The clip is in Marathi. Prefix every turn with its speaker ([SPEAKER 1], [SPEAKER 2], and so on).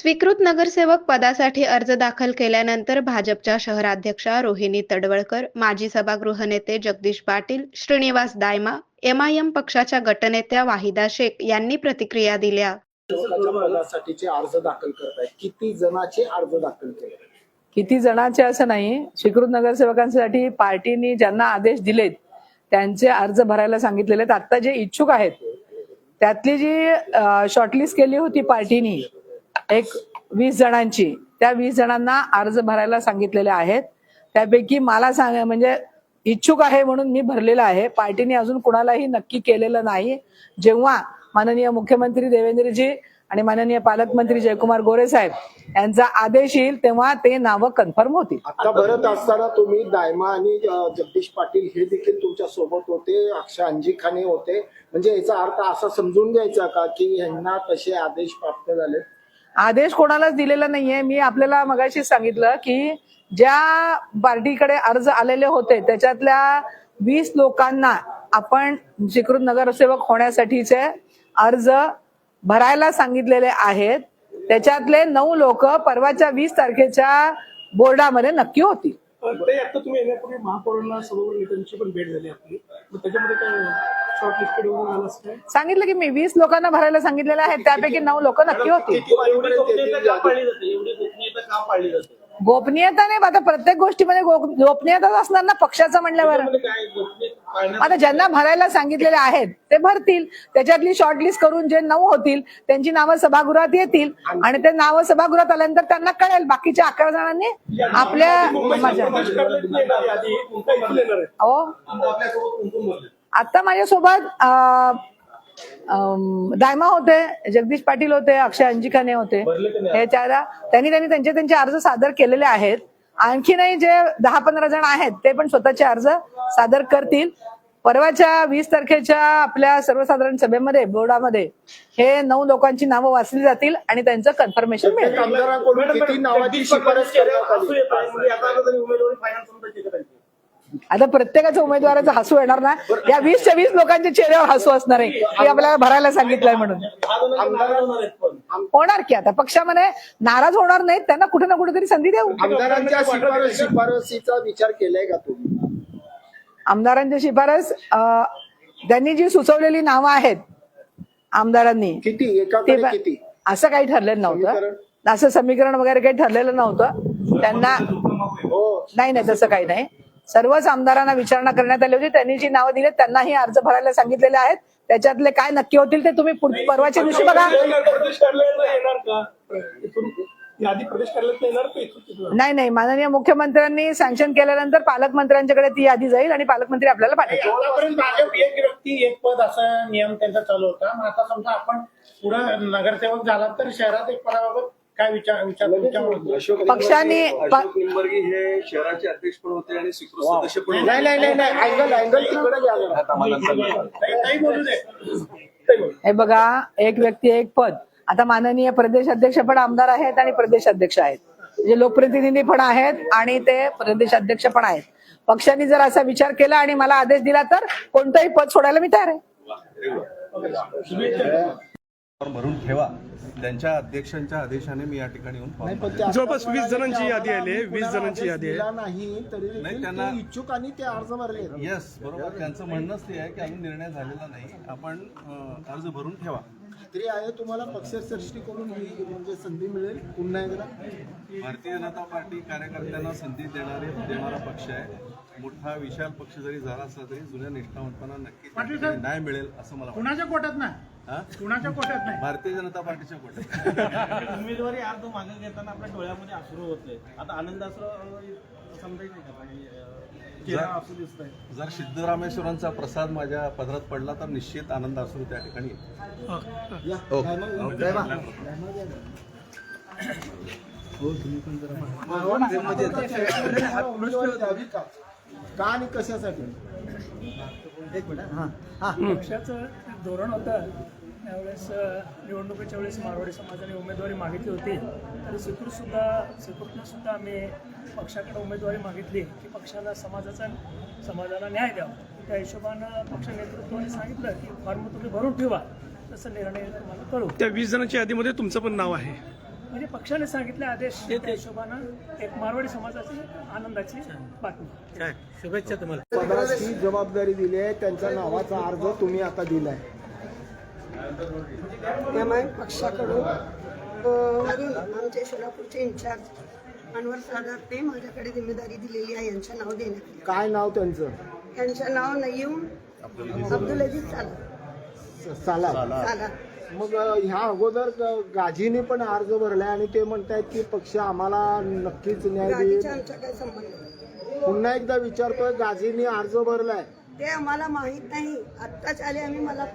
[SPEAKER 1] स्वीकृत नगरसेवक पदासाठी अर्ज दाखल केल्यानंतर भाजपच्या शहराध्यक्षा रोहिणी तडवळकर, माजी सभागृह नेते जगदीश पाटील, श्रीनिवास दायमा, एमआयएम पक्षाच्या गटनेत्या वाहिदा शेख यांनी प्रतिक्रिया दिल्या.
[SPEAKER 2] पदासाठीचे अर्ज दाखल करत आहेत. किती जणांचे अर्ज दाखल केले?
[SPEAKER 3] किती जणांचे असं नाही. स्वीकृत नगरसेवकांसाठी पार्टीने ज्यांना आदेश दिलेत त्यांचे अर्ज भरायला सांगितलेले आहेत. आता जे इच्छुक आहेत त्यातली जी शॉर्टलिस्ट केली होती पार्टीनी एक 20 जणांची, त्या 20 जणांना अर्ज भरायला सांगितलेले आहेत. त्यापैकी मला म्हणजे इच्छुक आहे म्हणून मी भरलेला आहे. पार्टीने अजून कुणालाही नक्की केलेलं नाही. जेव्हा माननीय मुख्यमंत्री देवेंद्रजी आणि माननीय पालकमंत्री जयकुमार गोरे साहेब यांचा आदेश येईल तेव्हा ते नावं कन्फर्म होतील.
[SPEAKER 2] आता भरत असताना तुम्ही दायमा आणि जगदीश पाटील हे देखील तुमच्या सोबत होते, अक्षय अंजिखाने होते. म्हणजे याचा अर्थ असा समजून घ्यायचा का की यांना तसे आदेश प्राप्त झाले?
[SPEAKER 3] आदेश कोणालाच दिलेला नाहीये. मी आपल्याला मगाशी सांगितलं की ज्या पार्टीकडे अर्ज आलेले होते त्याच्यातल्या 20 लोकांना आपण स्वीकृत नगरसेवक होण्यासाठीचे अर्ज भरायला सांगितलेले आहेत. त्याच्यातले 9 लोक परवाच्या 20 तारखेच्या बोर्डामध्ये नक्की होतील.
[SPEAKER 4] ते आता तुम्ही येण्यापूर्वी महापौरांना सभागृह नेत्यांची पण भेट झाली आपली, त्याच्यामध्ये काय शॉर्टलिस्टेड वगैरे झालं असं काय?
[SPEAKER 3] सांगितलं की मी 20 लोकांना भरायला सांगितलेले आहेत, त्यापैकी 9 लोक नक्की होतील.
[SPEAKER 4] एवढी गोपनीयता का पाळली जाते?
[SPEAKER 3] गोपनीयता नाही, आता प्रत्येक गोष्टीमध्ये गोपनीयता असणार ना पक्षाचं म्हणल्यावर. आता ज्यांना भरायला सांगितलेले आहेत ते भरतील. त्याच्यातली शॉर्टलिस्ट करून जे 9 होतील त्यांची नावं सभागृहात येतील आणि ते नावं सभागृहात आल्यानंतर त्यांना कळेल. बाकीच्या 11 जणांनी आपल्या आता माझ्यासोबत दायमा होते, जगदीश पाटील होते, अक्षय अंजिखाने होते. हे त्यांनी त्यांचे अर्ज सादर केलेले आहेत. आणखीनही जे 10-15 जण आहेत ते पण स्वतःचे अर्ज सादर करतील. परवाच्या 20 तारखेच्या आपल्या सर्वसाधारण सभेमध्ये बोर्डामध्ये हे 9 लोकांची नावं वाचली जातील आणि त्यांचं कन्फर्मेशन मिळेल. आता प्रत्येकाच्या उमेदवाराचं हसू येणार ना. या 20च्या 20 लोकांच्या चेहऱ्यावर हसू असणार आहे की आपल्याला भरायला सांगितलंय म्हणून. होणार की आता पक्षामध्ये नाराज होणार नाहीत, त्यांना कुठे ना कुठेतरी संधी देऊ.
[SPEAKER 2] आमदारांच्या शिफारसीचा विचार केलाय का तुम्ही?
[SPEAKER 3] आमदारांची शिफारस त्यांनी जी सुचवलेली नावं आहेत आमदारांनी
[SPEAKER 2] किती एकाकडे किती
[SPEAKER 3] असं काही ठरलेलं नव्हतं. असं समीकरण वगैरे काही ठरलेलं नव्हतं त्यांना. नाही तसं काही नाही. सर्वच आमदारांना विचारणा करण्यात आली होती. त्यांनी जी नावं दिली त्यांनाही अर्ज भरायला सांगितलेले आहेत. त्याच्यातले काय नक्की होतील ते तुम्ही परवाच्या दिवशी बघा. नाही, माननीय मुख्यमंत्र्यांनी सँक्शन केल्यानंतर पालकमंत्र्यांच्याकडे ती यादी जाईल आणि पालकमंत्री आपल्याला पाठवतील.
[SPEAKER 4] एक व्यक्ती एक पद असा नियम त्यांचा चालू होता. मग आता समजा आपण पुढे नगरसेवक झाला तर शहरात एक पदाबाबत काय विचार
[SPEAKER 3] पक्षाने
[SPEAKER 5] निंबर्गी हे शहराचे अध्यक्ष पण होते आणि स्वीकृत सदस्य पण होते.
[SPEAKER 3] हे बघा, एक व्यक्ती एक पद. आता माननीय प्रदेश अध्यक्ष पण आमदार आहेत आणि प्रदेश अध्यक्ष आहेत, जे लोकप्रतिनिधी पण आहेत आणि ते प्रदेश अध्यक्ष पण आहेत. पक्षाने जर असा विचार केला आणि मला आदेश दिला तर कोणतंही पद सोडायला मी तयार आहे.
[SPEAKER 5] भरून ठेवा. त्यांच्या अध्यक्षांच्या आदेशाने मी या ठिकाणी येऊन
[SPEAKER 4] जवळपास 20 जणांची यादी आली. 20 जणांची यादी आहे.
[SPEAKER 2] नाही त्यांना इच्छुक आणि ते अर्ज भरले.
[SPEAKER 5] येस, बरोबर. त्यांचं म्हणणंच ते आहे की अजून निर्णय झालेला नाही, आपण अर्ज भरून ठेवा.
[SPEAKER 2] खात्री आहे तुम्हाला पक्षश्रेष्ठी करून म्हणजे संधी मिळेल पुन्हा एकदा?
[SPEAKER 5] भारतीय जनता पार्टी कार्यकर्त्यांना संधी देणारा पक्ष आहे. मोठा विशाल पक्ष जरी झाला असला तरी जुन्या निष्ठावंतांना नक्की न्याय मिळेल असं मला वाटतं.
[SPEAKER 4] कुणाच्या कोट्यात नाही, कुणाच्या कोट्यात नाही,
[SPEAKER 5] भारतीय जनता पार्टीच्या कोट्यात.
[SPEAKER 6] उमेदवारी अर्ज मागे घेताना आपल्या डोळ्यामध्ये अश्रू होते. आता आनंद अश्रू समजायचं
[SPEAKER 5] जर सिद्धरामेश्वरांचा प्रसाद माझ्या पदरात पडला तर निश्चित आनंद अश्रू त्या ठिकाणी
[SPEAKER 2] का आणि कशासाठी?
[SPEAKER 7] एक मिनिट. पक्षाचं धोरण होतं त्यावेळेस निवडणुकीच्या वेळेस मारवाडी समाजाने उमेदवारी मागितली होती. तरी स्वीकृतनं सुद्धा आम्ही पक्षाकडे उमेदवारी मागितली की पक्षाला समाजाला न्याय द्यावा. त्या हिशोबानं पक्ष नेतृत्वाने सांगितलं की फॉर्म तुम्ही भरून ठेवा, तसं निर्णय तुम्हाला कळू.
[SPEAKER 4] त्या 20 जणांच्या यादीमध्ये तुमचं पण नाव आहे.
[SPEAKER 7] म्हणजे पक्षाने सांगितले आदेश त्या हिशोबानं एक मारवाडी समाजाची आनंदाची बातमी.
[SPEAKER 6] शुभेच्छा तुम्हाला.
[SPEAKER 2] पदाची जबाबदारी दिली आहे, त्यांच्या नावाचा अर्ज तुम्ही आता दिलाय.
[SPEAKER 8] एमआय पक्षाकडून वरून आमचे सोलापूरचे इन्चार्ज अनवर सादात ते माझ्याकडे जिम्मेदारी दिलेली आहे. यांचं नाव देण्यात आलं.
[SPEAKER 2] काय नाव त्यांचं?
[SPEAKER 8] यांचं नाव नयीम अब्दुल अजीज साला.
[SPEAKER 2] मग ह्या अगोदर गाजीने पण अर्ज भरलाय आणि ते म्हणतायत की पक्ष आम्हाला नक्कीच न्याय देईल.
[SPEAKER 8] गाडीचा आमचा काय संबंध नाही.
[SPEAKER 2] पुन्हा एकदा विचारतोय, गाजीने अर्ज भरलाय
[SPEAKER 8] ते आम्हाला माहित नाही. आत्ताच आले आम्ही. मला